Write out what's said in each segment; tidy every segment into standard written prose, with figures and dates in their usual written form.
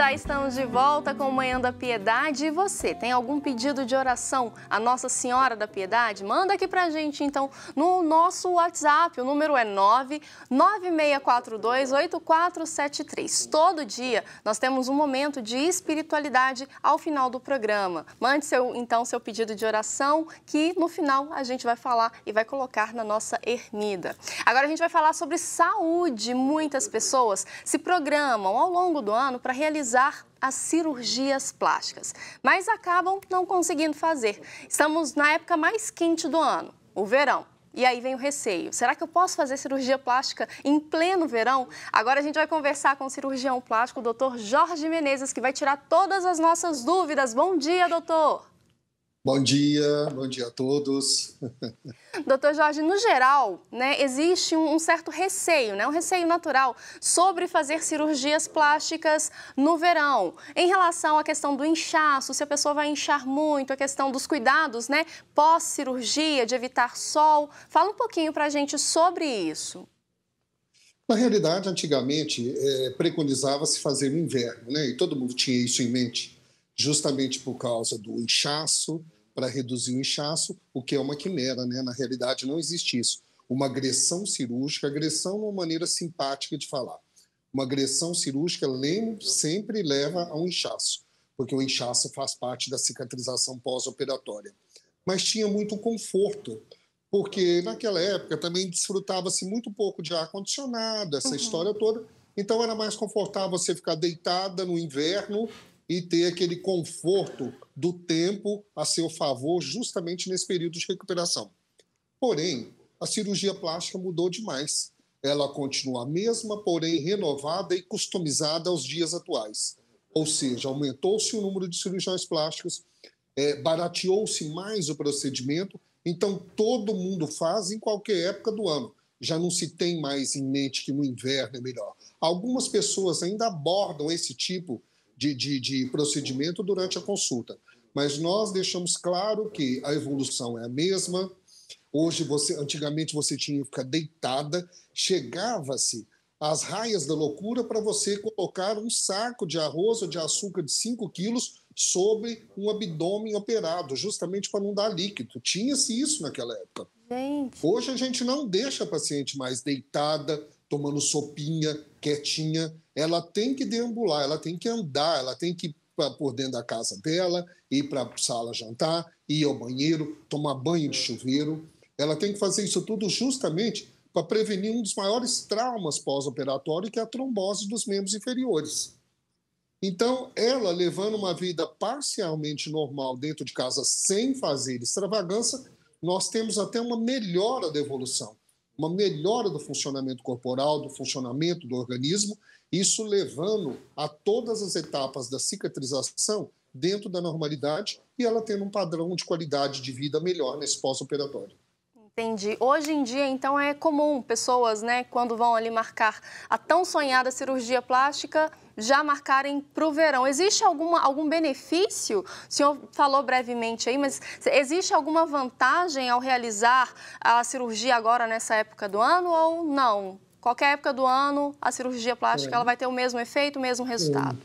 Já estamos de volta com o Manhã da Piedade. E você, tem algum pedido de oração à Nossa Senhora da Piedade? Manda aqui pra gente, então, no nosso WhatsApp. O número é 996428473. Todo dia nós temos um momento de espiritualidade ao final do programa. Mande seu pedido de oração, que no final a gente vai falar e vai colocar na nossa ermida. Agora a gente vai falar sobre saúde. Muitas pessoas se programam ao longo do ano para realizar as cirurgias plásticas, mas acabam não conseguindo fazer. Estamos na época mais quente do ano, o verão. E aí vem o receio. Será que eu posso fazer cirurgia plástica em pleno verão? Agora a gente vai conversar com o cirurgião plástico, o Dr. Jorge Menezes, que vai tirar todas as nossas dúvidas. Bom dia, doutor! Bom dia a todos. Doutor Jorge, no geral, né, existe um certo receio, né, um receio natural sobre fazer cirurgias plásticas no verão. Em relação à questão do inchaço, se a pessoa vai inchar muito, a questão dos cuidados, né, pós-cirurgia, de evitar sol. Fala um pouquinho para a gente sobre isso. Na realidade, antigamente, preconizava-se fazer no inverno, né? E todo mundo tinha isso em mente, justamente por causa do inchaço, para reduzir o inchaço, o que é uma quimera, né? Na realidade, não existe isso. Uma agressão cirúrgica, agressão é uma maneira simpática de falar. Uma agressão cirúrgica sempre leva a um inchaço, porque o inchaço faz parte da cicatrização pós-operatória. Mas tinha muito conforto, porque naquela época também desfrutava-se muito pouco de ar-condicionado, essa história toda. Então era mais confortável você ficar deitada no inverno e ter aquele conforto do tempo a seu favor justamente nesse período de recuperação. Porém, a cirurgia plástica mudou demais. Ela continua a mesma, porém renovada e customizada aos dias atuais. Ou seja, aumentou-se o número de cirurgiões plásticos, barateou-se mais o procedimento, então todo mundo faz em qualquer época do ano. Já não se tem mais em mente que no inverno é melhor. Algumas pessoas ainda abordam esse tipo de procedimento durante a consulta, mas nós deixamos claro que a evolução é a mesma. Hoje, antigamente você tinha que ficar deitada, chegava-se às raias da loucura para você colocar um saco de arroz ou de açúcar de 5 quilos sobre um abdômen operado, justamente para não dar líquido. Tinha-se isso naquela época. Gente. Hoje a gente não deixa a paciente mais deitada, tomando sopinha, quietinha. Ela tem que deambular, ela tem que andar, ela tem que ir por dentro da casa dela, ir para a sala jantar, ir ao banheiro, tomar banho de chuveiro. Ela tem que fazer isso tudo justamente para prevenir um dos maiores traumas pós-operatório, que é a trombose dos membros inferiores. Então, ela levando uma vida parcialmente normal dentro de casa, sem fazer extravagância, nós temos até uma melhora da evolução, uma melhora do funcionamento corporal, do funcionamento do organismo, isso levando a todas as etapas da cicatrização dentro da normalidade e ela tendo um padrão de qualidade de vida melhor nesse pós-operatório. Entendi. Hoje em dia, então, é comum pessoas, né, quando vão ali marcar a tão sonhada cirurgia plástica, já marcarem para o verão. Existe algum benefício? O senhor falou brevemente aí, mas existe alguma vantagem ao realizar a cirurgia agora nessa época do ano ou não? Qualquer época do ano, a cirurgia plástica ela vai ter o mesmo efeito, o mesmo resultado?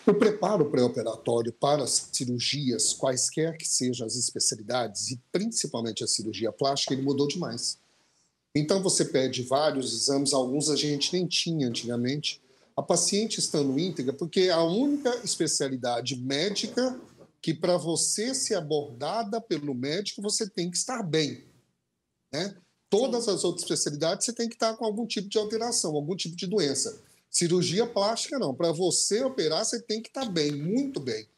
O preparo pré-operatório para as cirurgias, quaisquer que sejam as especialidades, e principalmente a cirurgia plástica, ele mudou demais. Então, você pede vários exames, alguns a gente nem tinha antigamente, a paciente estando íntegra, porque é a única especialidade médica que, para você ser abordada pelo médico, você tem que estar bem, né? Todas as outras especialidades, você tem que estar com algum tipo de alteração, algum tipo de doença. Cirurgia plástica, não. Para você operar, você tem que estar bem, muito bem.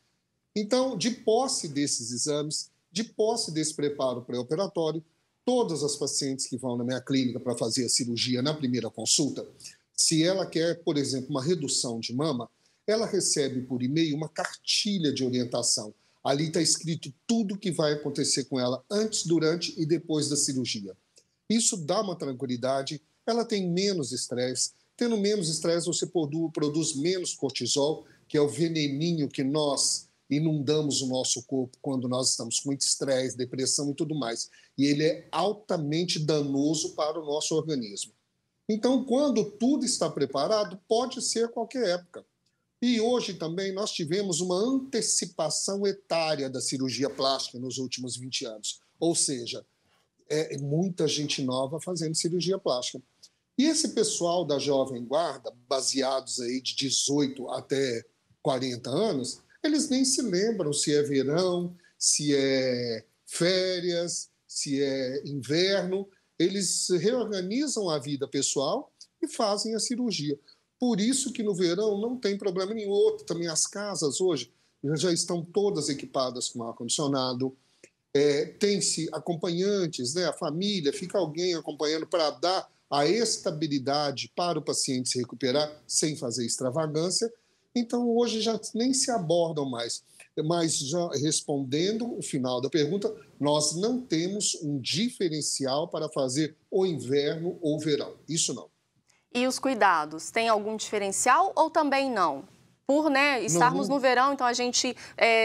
Então, de posse desses exames, de posse desse preparo pré-operatório, todas as pacientes que vão na minha clínica para fazer a cirurgia na primeira consulta, se ela quer, por exemplo, uma redução de mama, ela recebe por e-mail uma cartilha de orientação. Ali está escrito tudo o que vai acontecer com ela antes, durante e depois da cirurgia. Isso dá uma tranquilidade, ela tem menos estresse. Tendo menos estresse, você produz menos cortisol, que é o veneninho que nós inundamos o nosso corpo quando nós estamos com muito estresse, depressão e tudo mais. E ele é altamente danoso para o nosso organismo. Então, quando tudo está preparado, pode ser qualquer época. E hoje também nós tivemos uma antecipação etária da cirurgia plástica nos últimos 20 anos. Ou seja, muita gente nova fazendo cirurgia plástica. E esse pessoal da Jovem Guarda, baseados aí de 18 até 40 anos, eles nem se lembram se é verão, se é férias, se é inverno. Eles reorganizam a vida pessoal e fazem a cirurgia. Por isso que no verão não tem problema nenhum. Outro, também as casas hoje já estão todas equipadas com ar-condicionado. Tem-se acompanhantes, né? A família, fica alguém acompanhando para dar a estabilidade para o paciente se recuperar sem fazer extravagância. Então, hoje já nem se abordam mais. Mas, já respondendo o final da pergunta, nós não temos um diferencial para fazer o inverno ou o verão. Isso não. E os cuidados, tem algum diferencial ou também não? Por estarmos no verão, então a gente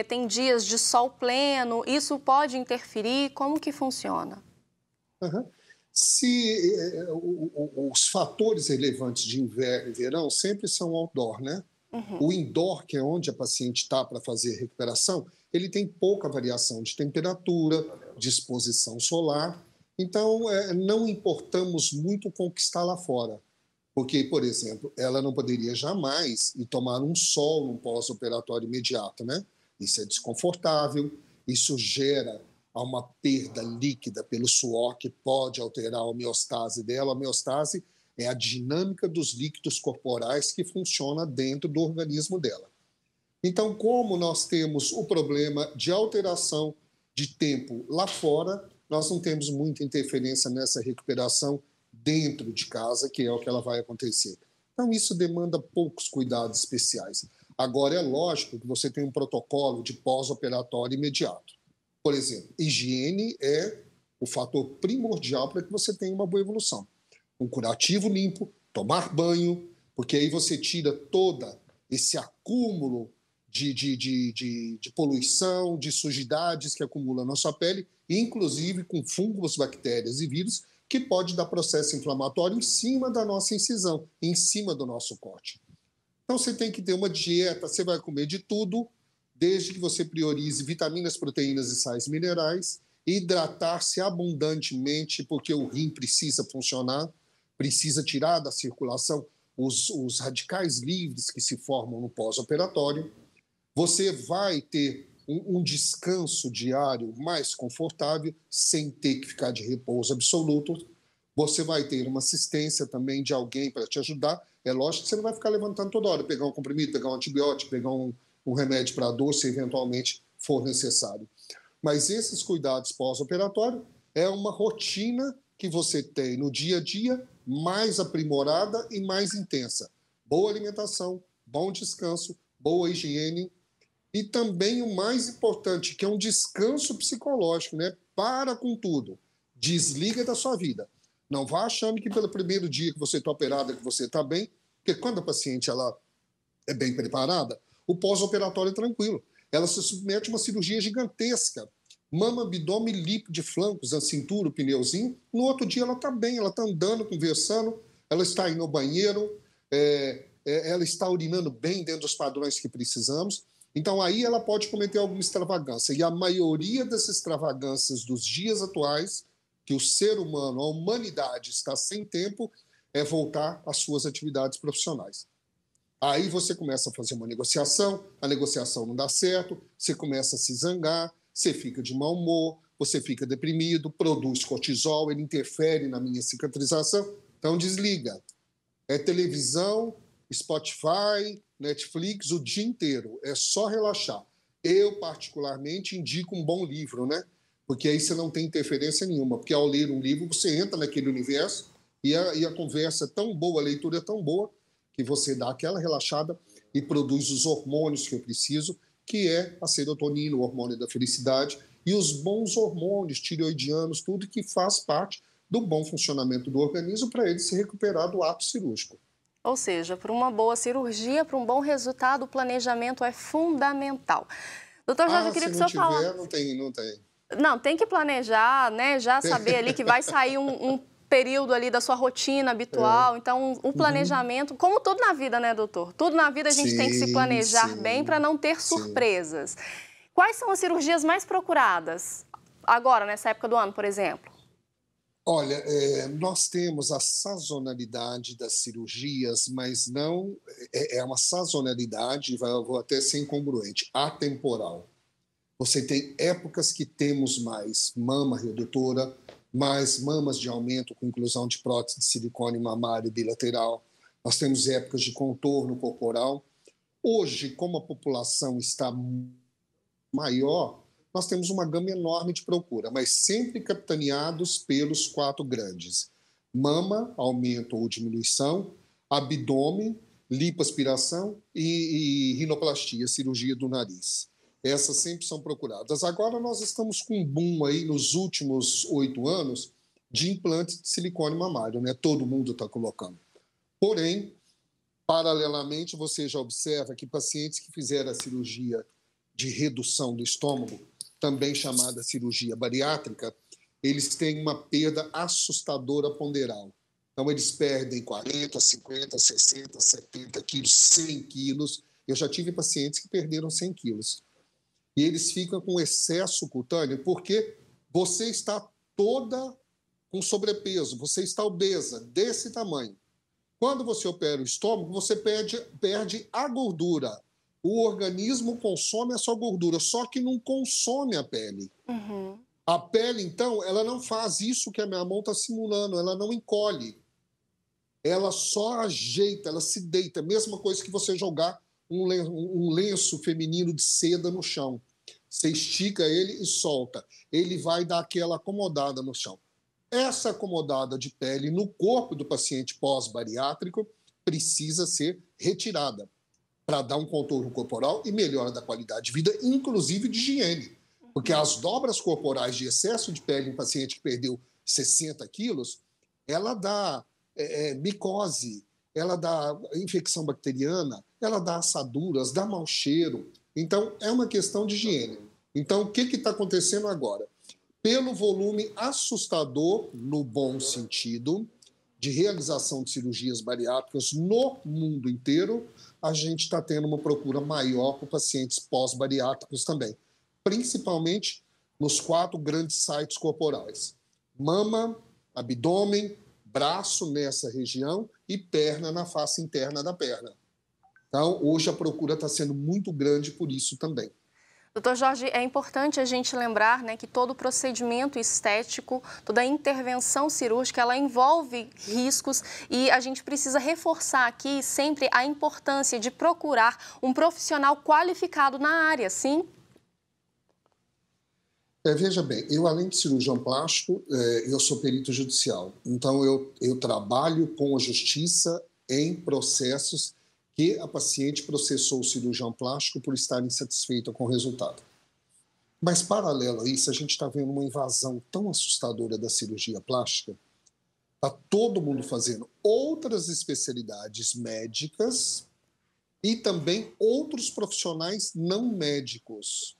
tem dias de sol pleno, isso pode interferir? Como que funciona? Uhum. Os fatores relevantes de inverno e verão sempre são outdoor, né? O indoor, que é onde a paciente está para fazer a recuperação, ele tem pouca variação de temperatura, de exposição solar. Então, não importamos muito conquistar lá fora. Porque, por exemplo, ela não poderia jamais ir tomar um sol no pós-operatório imediato, né? Isso é desconfortável, isso gera uma perda líquida pelo suor que pode alterar a homeostase dela. A homeostase é a dinâmica dos líquidos corporais que funciona dentro do organismo dela. Então, como nós temos o problema de alteração de tempo lá fora, nós não temos muita interferência nessa recuperação dentro de casa, que é o que ela vai acontecer. Então, isso demanda poucos cuidados especiais. Agora, é lógico que você tem um protocolo de pós-operatório imediato. Por exemplo, higiene é o fator primordial para que você tenha uma boa evolução. Um curativo limpo, tomar banho, porque aí você tira todo esse acúmulo de poluição, de sujidades que acumulam na sua pele, inclusive com fungos, bactérias e vírus, que pode dar processo inflamatório em cima da nossa incisão, em cima do nosso corte. Então, você tem que ter uma dieta, você vai comer de tudo, desde que você priorize vitaminas, proteínas e sais minerais, hidratar-se abundantemente, porque o rim precisa funcionar, precisa tirar da circulação os radicais livres que se formam no pós-operatório. Você vai ter um descanso diário mais confortável, sem ter que ficar de repouso absoluto. Você vai ter uma assistência também de alguém para te ajudar. É lógico que você não vai ficar levantando toda hora, pegar um comprimido, pegar um antibiótico, pegar um remédio para a dor, se eventualmente for necessário. Mas esses cuidados pós-operatório é uma rotina que você tem no dia a dia, mais aprimorada e mais intensa. Boa alimentação, bom descanso, boa higiene e também o mais importante, que é um descanso psicológico, né? Para com tudo. Desliga da sua vida. Não vá achando que pelo primeiro dia que você está operada, que você está bem, porque quando a paciente ela é bem preparada, o pós-operatório é tranquilo. Ela se submete a uma cirurgia gigantesca. Mama, abdômen, lipo de flancos, a cintura, o pneuzinho. No outro dia ela está bem, ela está andando, conversando, ela está indo ao banheiro, ela está urinando bem dentro dos padrões que precisamos. Então, aí ela pode cometer alguma extravagância. E a maioria das extravagâncias dos dias atuais, que o ser humano, a humanidade está sem tempo, é voltar às suas atividades profissionais. Aí você começa a fazer uma negociação, a negociação não dá certo, você começa a se zangar, você fica de mau humor, você fica deprimido, produz cortisol, ele interfere na minha cicatrização. Então, desliga. É televisão, Spotify, Netflix o dia inteiro. É só relaxar. Eu, particularmente, indico um bom livro, né? Porque aí você não tem interferência nenhuma. Porque ao ler um livro, você entra naquele universo e a conversa é tão boa, a leitura é tão boa, que você dá aquela relaxada e produz os hormônios que eu preciso, que é a serotonina, o hormônio da felicidade, e os bons hormônios tireoidianos, tudo que faz parte do bom funcionamento do organismo para ele se recuperar do ato cirúrgico. Ou seja, para uma boa cirurgia, para um bom resultado, o planejamento é fundamental. Doutor Jorge, eu queria que o senhor falasse... Não tem. Não, tem que planejar, né? Já saber ali que vai sair um período ali da sua rotina habitual. Então, o planejamento, como tudo na vida, né, doutor? Tudo na vida a gente tem que se planejar bem para não ter surpresas. Quais são as cirurgias mais procuradas agora, nessa época do ano, por exemplo? Olha, nós temos a sazonalidade das cirurgias, mas não é uma sazonalidade, vou até ser incongruente, atemporal. Você tem épocas que temos mais mama redutora, mais mamas de aumento com inclusão de prótese de silicone mamário bilateral. Nós temos épocas de contorno corporal. Hoje, como a população está maior, nós temos uma gama enorme de procura, mas sempre capitaneados pelos 4 grandes. Mama, aumento ou diminuição, abdômen, lipoaspiração e rinoplastia, cirurgia do nariz. Essas sempre são procuradas. Agora nós estamos com um boom aí nos últimos 8 anos de implantes de silicone mamário, né? Todo mundo está colocando. Porém, paralelamente, você já observa que pacientes que fizeram a cirurgia de redução do estômago, também chamada cirurgia bariátrica, eles têm uma perda assustadora ponderal. Então, eles perdem 40, 50, 60, 70 quilos, 100 quilos. Eu já tive pacientes que perderam 100 quilos. E eles ficam com excesso cutâneo porque você está toda com sobrepeso, você está obesa, desse tamanho. Quando você opera o estômago, você perde a gordura. O organismo consome a sua gordura, só que não consome a pele. A pele, então, ela não faz isso que a minha mão está simulando, ela não encolhe. Ela só ajeita, ela se deita. Mesma coisa que você jogar um lenço feminino de seda no chão. Você estica ele e solta. Ele vai dar aquela acomodada no chão. Essa acomodada de pele no corpo do paciente pós-bariátrico precisa ser retirada para dar um contorno corporal e melhora da qualidade de vida, inclusive de higiene. Porque as dobras corporais de excesso de pele em um paciente que perdeu 60 quilos, ela dá micose, ela dá infecção bacteriana, ela dá assaduras, dá mau cheiro. Então, é uma questão de higiene. Então, o que está acontecendo agora? Pelo volume assustador, no bom sentido, de realização de cirurgias bariátricas no mundo inteiro, a gente está tendo uma procura maior por pacientes pós-bariátricos também, principalmente nos 4 grandes sites corporais. Mama, abdômen, braço nessa região e perna na face interna da perna. Então, hoje a procura está sendo muito grande por isso também. Doutor Jorge, é importante a gente lembrar, né, que todo procedimento estético, toda intervenção cirúrgica, ela envolve riscos e a gente precisa reforçar aqui sempre a importância de procurar um profissional qualificado na área, sim? Veja bem, eu além de cirurgião plástico, eu sou perito judicial. Então eu trabalho com a justiça em processos que a paciente processou o cirurgião plástico por estar insatisfeita com o resultado. Mas, paralelo a isso, a gente está vendo uma invasão tão assustadora da cirurgia plástica. Está todo mundo fazendo outras especialidades médicas e também outros profissionais não médicos.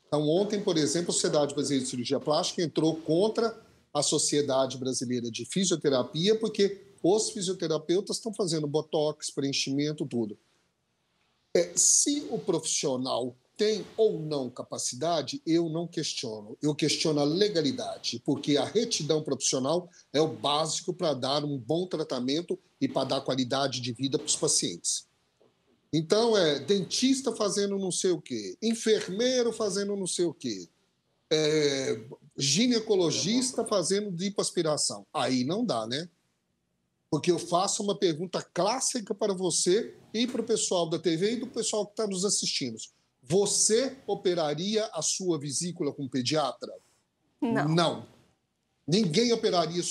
Então, ontem, por exemplo, a Sociedade Brasileira de Cirurgia Plástica entrou contra a Sociedade Brasileira de Fisioterapia porque os fisioterapeutas estão fazendo botox, preenchimento, tudo. Se o profissional tem ou não capacidade, eu não questiono. Eu questiono a legalidade, porque a retidão profissional é o básico para dar um bom tratamento e para dar qualidade de vida para os pacientes. Então, dentista fazendo não sei o quê, enfermeiro fazendo não sei o quê, ginecologista fazendo lipoaspiração. Aí não dá, né? Porque eu faço uma pergunta clássica para você e para o pessoal da TV e do pessoal que está nos assistindo. Você operaria a sua vesícula com pediatra? Não. Não. Ninguém operaria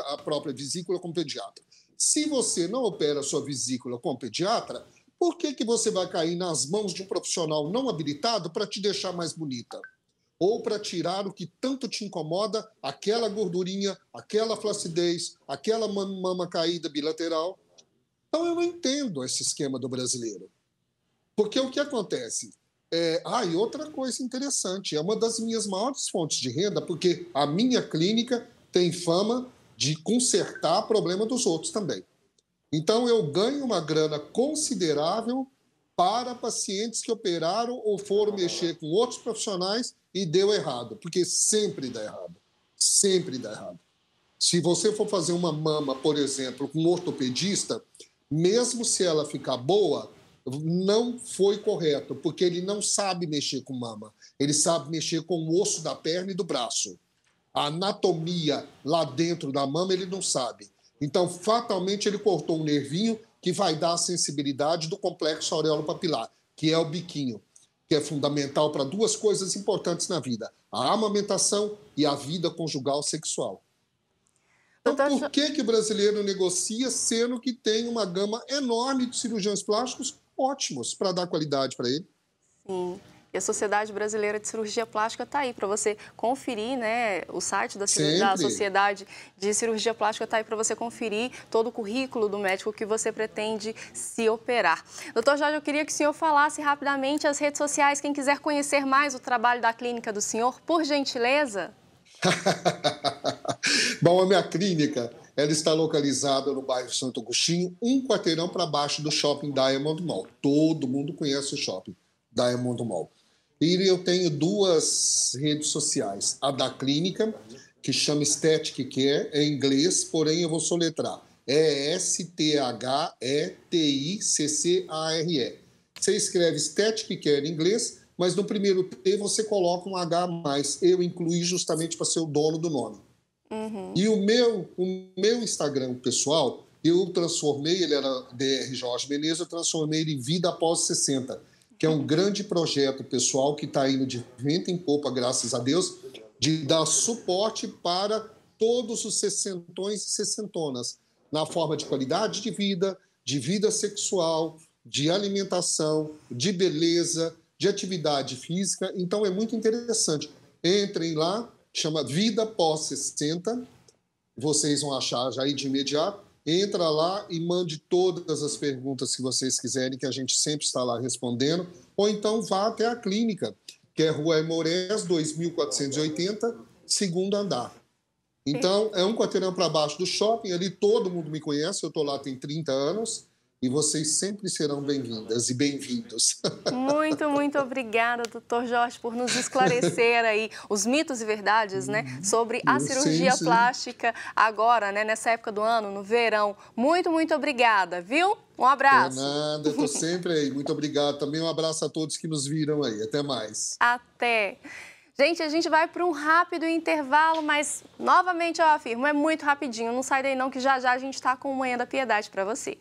a própria vesícula com pediatra. Se você não opera a sua vesícula com pediatra, por que você vai cair nas mãos de um profissional não habilitado para te deixar mais bonita? Ou para tirar o que tanto te incomoda, aquela gordurinha, aquela flacidez, aquela mama caída bilateral. Então, eu não entendo esse esquema do brasileiro. Porque o que acontece? E outra coisa interessante, é uma das minhas maiores fontes de renda, porque a minha clínica tem fama de consertar problema dos outros também. Então, eu ganho uma grana considerável para pacientes que operaram ou foram mexer com outros profissionais e deu errado, porque sempre dá errado. Sempre dá errado. Se você for fazer uma mama, por exemplo, com um ortopedista, mesmo se ela ficar boa, não foi correto, porque ele não sabe mexer com mama. Ele sabe mexer com o osso da perna e do braço. A anatomia lá dentro da mama ele não sabe. Então, fatalmente, ele cortou um nervinho que vai dar a sensibilidade do complexo aureolo-papilar, que é o biquinho, que é fundamental para duas coisas importantes na vida: a amamentação e a vida conjugal sexual. Então, por que o brasileiro negocia, sendo que tem uma gama enorme de cirurgiões plásticos ótimos para dar qualidade para ele? Sim. E a Sociedade Brasileira de Cirurgia Plástica está aí para você conferir, né? O site da Sociedade de Cirurgia Plástica está aí para você conferir todo o currículo do médico que você pretende se operar. Doutor Jorge, eu queria que o senhor falasse rapidamente as redes sociais, quem quiser conhecer mais o trabalho da clínica do senhor, por gentileza. Bom, a minha clínica, ela está localizada no bairro Santo Agostinho, um quarteirão para baixo do shopping Diamond Mall. Todo mundo conhece o shopping Diamond Mall. E eu tenho duas redes sociais. A da clínica, que chama Aesthetic Care, é em inglês, porém eu vou soletrar. É STHETICCARE. Você escreve Aesthetic Care em inglês, mas no primeiro T você coloca um H a mais. Eu incluí justamente para ser o dono do nome. E o meu Instagram pessoal, eu transformei, ele era DR Jorge Menezes, eu transformei ele em Vida Após 60, que é um grande projeto pessoal que está indo de vento em popa, graças a Deus, de dar suporte para todos os sessentões e sessentonas, na forma de qualidade de vida sexual, de alimentação, de beleza, de atividade física. Então, é muito interessante. Entrem lá, chama Vida Pós 60, vocês vão achar já aí de imediato. Entra lá e mande todas as perguntas que vocês quiserem, que a gente sempre está lá respondendo. Ou então vá até a clínica, que é Rua Aimorés, 2480, segundo andar. Então, é um quarteirão para baixo do shopping, ali todo mundo me conhece, eu estou lá tem 30 anos, e vocês sempre serão bem-vindas e bem-vindos. Muito obrigada, doutor Jorge, por nos esclarecer aí os mitos e verdades, né, sobre a cirurgia plástica agora, né, nessa época do ano, no verão. Muito obrigada, viu? Um abraço. De nada, estou sempre aí. Muito obrigado. Também um abraço a todos que nos viram aí. Até mais. Até. Gente, a gente vai para um rápido intervalo, mas novamente eu afirmo, é muito rapidinho. Não sai daí não, que já a gente está com o Manhã da Piedade para você.